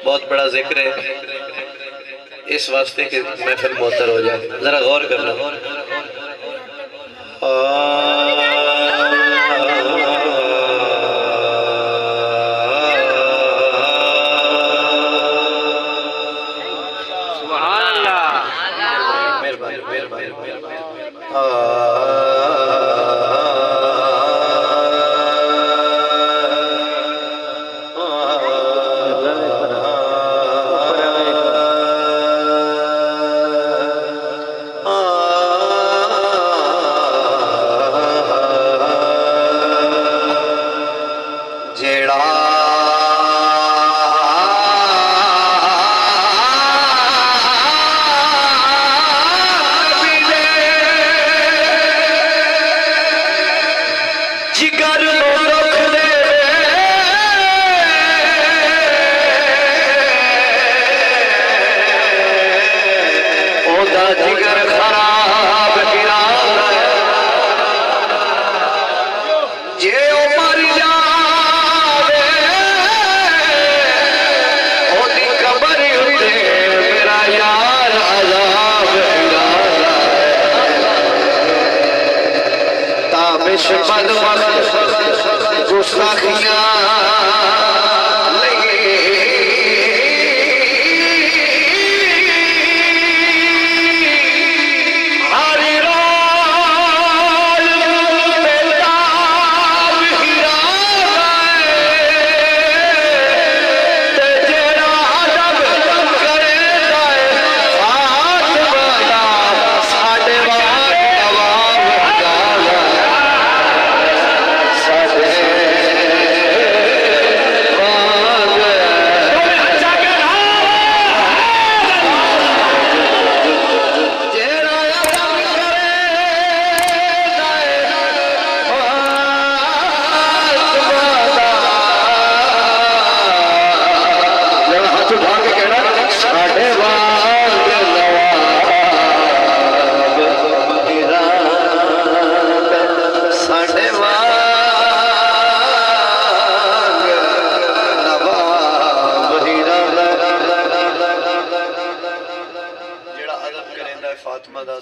बहुत बड़ा जिक्र है, इस वास्ते कि महफिल मोहतर हो जाए। जरा गौर करना।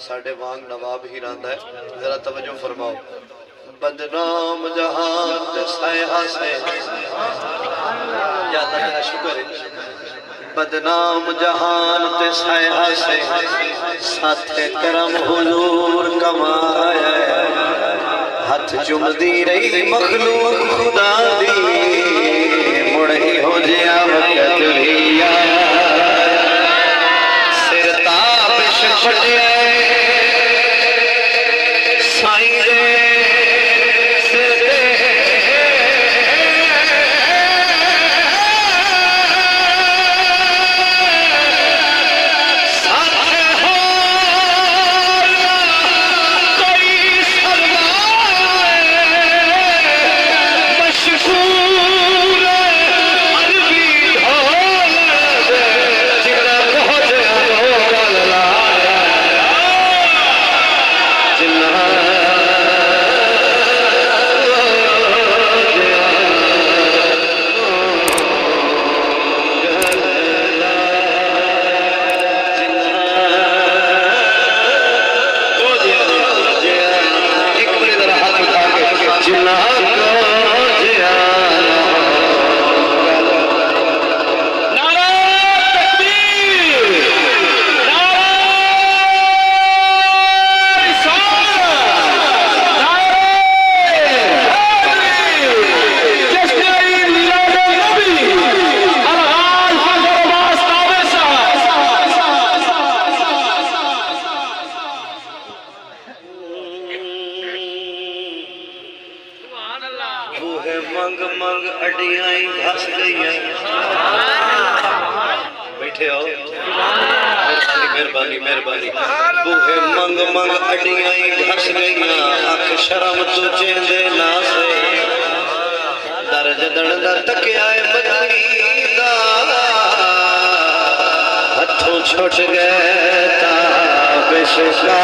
साढ़े वांग नवाब ही रंदा है। जरा तवज्जो फरमाओ। बदनाम जहान ते साया से या अल्लाह तेरा शुक्र है। बदनाम जहान ते साया से साथे करम हुजूर कमाया, हाथ चुमदी रही मखलूक खुदा दी, मुड़े हो जिया वक्त भी आया, सिर ताबिश फटिया मंग मंग अडियां घस गई। बैठे हो, मेहरबानी मेहरबानी। बूहे मंग मंग अडियां घस गई, अख शर्म तू चेंदे ना से, दर जदन दा तकिया बदली दा, हथों छुट गए ता बेशका।